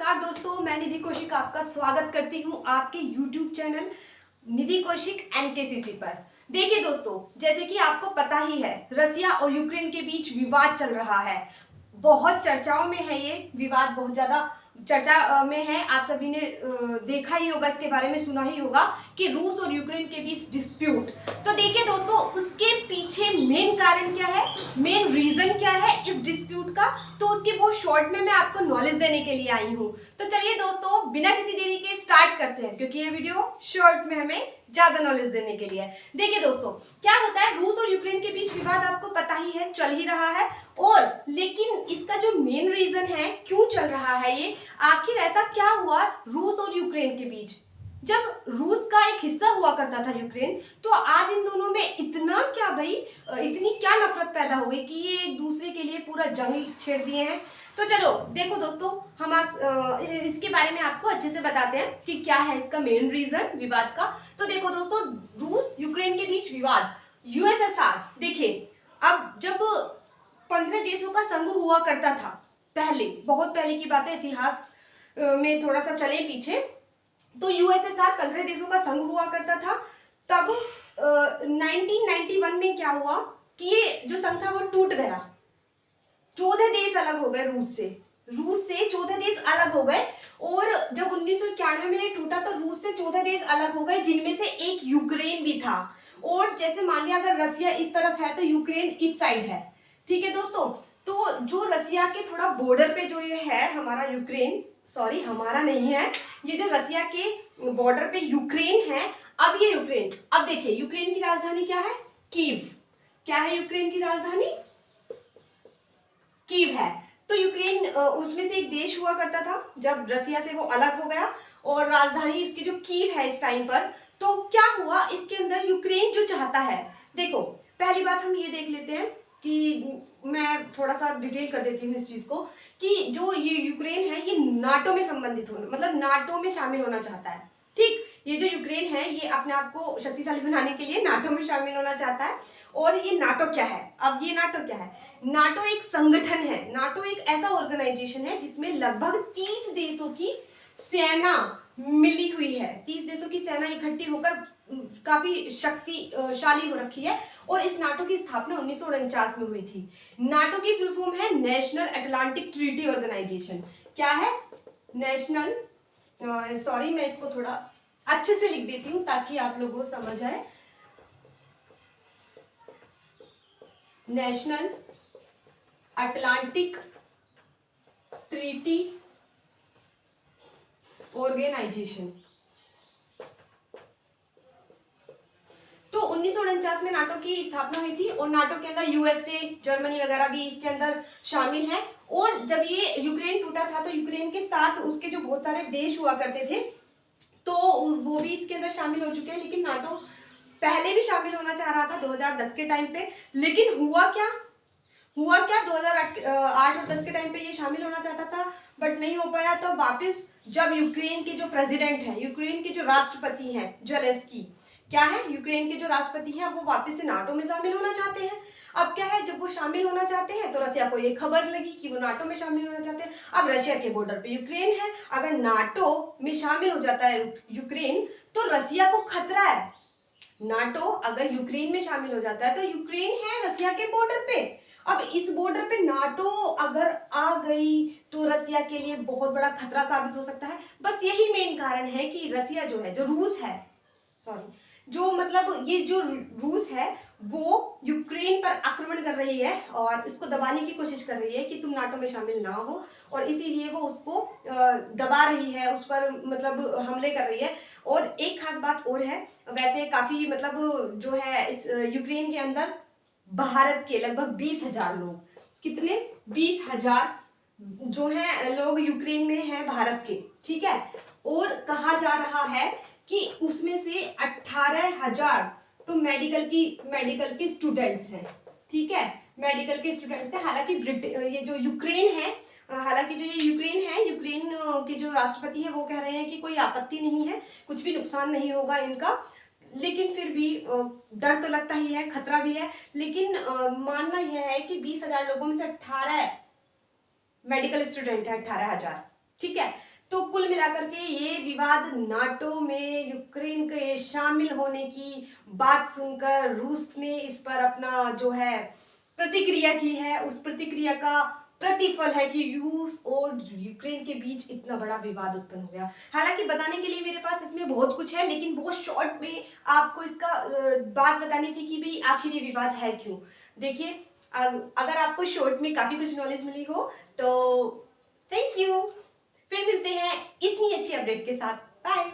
नमस्कार दोस्तों, मैं निधि कौशिक आपका स्वागत करती हूं आपके YouTube चैनल निधि कौशिक एनकेसीसी पर। देखिए दोस्तों, जैसे कि आपको पता ही है, रसिया और यूक्रेन के बीच विवाद चल रहा है। बहुत चर्चाओं में है, ये विवाद बहुत ज्यादा चर्चा में है। आप सभी ने देखा ही होगा, इसके बारे में सुना ही होगा कि रूस और यूक्रेन के बीच डिस्प्यूट। तो देखिए दोस्तों, उसके पीछे मेन कारण क्या है, मेन रीजन क्या है इस डिस्प्यूट का, तो उसकी बहुत शॉर्ट में मैं आपको नॉलेज देने के लिए आई हूँ। तो चलिए दोस्तों, बिना किसी देरी के स्टार्ट करते हैं, क्योंकि ये वीडियो शॉर्ट में हमें ज्यादा नॉलेज देने के लिए। देखिए दोस्तों, क्या होता है, रूस और यूक्रेन के बीच विवाद आपको पता ही है, चल ही रहा है। और लेकिन इसका जो मेन रीजन है, क्यों चल रहा है ये, आखिर ऐसा क्या हुआ रूस और यूक्रेन के बीच। जब रूस का एक हिस्सा हुआ करता था यूक्रेन, तो आज इन दोनों में इतना क्या भाई, इतनी क्या नफरत पैदा हो गई कि ये एक दूसरे के लिए पूरा जंग छेड़ दिए हैं। तो चलो देखो दोस्तों, हम आज इसके बारे में आपको अच्छे से बताते हैं कि क्या है इसका मेन रीजन विवाद का। तो देखो दोस्तों, रूस यूक्रेन के बीच विवाद, यूएसएसआर। देखिए, अब जब 15 देशों का संघ हुआ करता था, पहले, बहुत पहले की बात है, इतिहास में थोड़ा सा चले पीछे, तो यूएसएसआर 15 देशों का संघ हुआ करता था। तब 1991 में क्या हुआ कि ये जो संघ था वो टूट गया। 14 देश अलग हो गए रूस से 14 देश अलग हो गए। और जब 1991 में ये टूटा तो रूस से 14 देश अलग हो गए, जिनमें से एक यूक्रेन भी था। और जैसे मान लिया अगर रसिया इस तरफ है तो यूक्रेन इस साइड है, ठीक है दोस्तों। तो जो रसिया के थोड़ा बॉर्डर पे जो ये है हमारा यूक्रेन, सॉरी हमारा नहीं है, ये जो रसिया के बॉर्डर पे यूक्रेन है। अब ये यूक्रेन, अब देखिए यूक्रेन की राजधानी क्या है, कीव। क्या है यूक्रेन की राजधानी, कीव है। तो यूक्रेन उसमें से एक देश हुआ करता था, जब रसिया से वो अलग हो गया और राजधानी इसकी जो कीव है इस टाइम पर। तो क्या हुआ इसके अंदर, यूक्रेन जो चाहता है, देखो पहली बात हम ये देख लेते हैं कि मैं थोड़ा सा डिटेल कर देती हूँ इस चीज को, कि जो ये यूक्रेन है ये नाटो में संबंधित होना, मतलब नाटो में शामिल होना चाहता है। ठीक, ये जो यूक्रेन है ये अपने आप को शक्तिशाली बनाने के लिए नाटो में शामिल होना चाहता है। और ये नाटो क्या है, अब ये नाटो क्या है, नाटो एक संगठन है। नाटो एक ऐसा ऑर्गेनाइजेशन है जिसमें लगभग 30 देशों की सेना मिली हुई है। 30 देशों की सेना इकट्ठी होकर काफी शक्तिशाली हो रखी है। और इस नाटो की स्थापना 1949 में हुई थी। नाटो की फुल फॉर्म है नेशनल अटलांटिक ट्रीटी ऑर्गेनाइजेशन। क्या है, नेशनल, सॉरी मैं इसको थोड़ा अच्छे से लिख देती हूं ताकि आप लोगों को समझ आए। National Atlantic treaty organisation. तो 1949 में नाटो की स्थापना हुई थी और नाटो के अंदर यूएसए, जर्मनी वगैरह भी इसके अंदर शामिल है। और जब ये यूक्रेन टूटा था तो यूक्रेन के साथ उसके जो बहुत सारे देश हुआ करते थे, तो वो भी इसके अंदर शामिल हो चुके हैं। लेकिन नाटो पहले भी शामिल होना चाह रहा था 2010 के टाइम पे, लेकिन हुआ क्या 2008 और 10 के टाइम पे ये शामिल होना चाहता था, बट नहीं हो पाया। तो वापस जब यूक्रेन के जो प्रेसिडेंट हैं, यूक्रेन के जो राष्ट्रपति हैं जेलेंस्की, क्या है, यूक्रेन के जो राष्ट्रपति हैं, वो वापस से नाटो में शामिल होना चाहते हैं। अब क्या है, जब वो शामिल होना चाहते हैं तो रसिया को ये खबर लगी कि वो नाटो में शामिल होना चाहते हैं। अब रशिया के बॉर्डर पे यूक्रेन है, अगर नाटो में शामिल हो जाता है यूक्रेन तो रसिया को खतरा है। नाटो अगर यूक्रेन में शामिल हो जाता है तो यूक्रेन है रसिया के बॉर्डर पे। अब इस बॉर्डर पे नाटो अगर आ गई तो रसिया के लिए बहुत बड़ा खतरा साबित हो सकता है। बस यही मेन कारण है कि रसिया जो है, जो रूस है, सॉरी, जो मतलब ये जो रूस है वो यूक्रेन पर आक्रमण कर रही है और इसको दबाने की कोशिश कर रही है कि तुम नाटो में शामिल ना हो, और इसीलिए वो उसको दबा रही है, उस पर मतलब हमले कर रही है। और एक खास बात और है, वैसे काफी मतलब जो है इस यूक्रेन के अंदर भारत के लगभग 20,000 लोग, कितने, 20,000 जो है लोग यूक्रेन में हैं भारत के, ठीक है। और कहा जा रहा है कि उसमें से 18,000 तो मेडिकल के स्टूडेंट्स हैं, ठीक है, मेडिकल के स्टूडेंट्स हैं। हालांकि ये जो यूक्रेन है, हालांकि जो ये यूक्रेन है, यूक्रेन के जो राष्ट्रपति है वो कह रहे हैं कि कोई आपत्ति नहीं है, कुछ भी नुकसान नहीं होगा इनका, लेकिन फिर भी डर तो लगता ही है, खतरा भी है। लेकिन मानना यह है कि 20,000 लोगों में से 18 मेडिकल स्टूडेंट है, 18,000, ठीक है। तो कुल मिलाकर के ये विवाद नाटो में यूक्रेन के शामिल होने की बात सुनकर रूस ने इस पर अपना जो है प्रतिक्रिया की है। उस प्रतिक्रिया का प्रतिफल है कि रूस और यूक्रेन के बीच इतना बड़ा विवाद उत्पन्न हो गया। हालांकि बताने के लिए मेरे पास इसमें बहुत कुछ है, लेकिन बहुत शॉर्ट में आपको इसका बात बतानी थी कि भाई आखिर ये विवाद है क्यों। देखिए, अगर आपको शॉर्ट में काफी कुछ नॉलेज मिली हो तो थैंक यू। फिर मिलते हैं इतनी अच्छी अपडेट के साथ। बाय।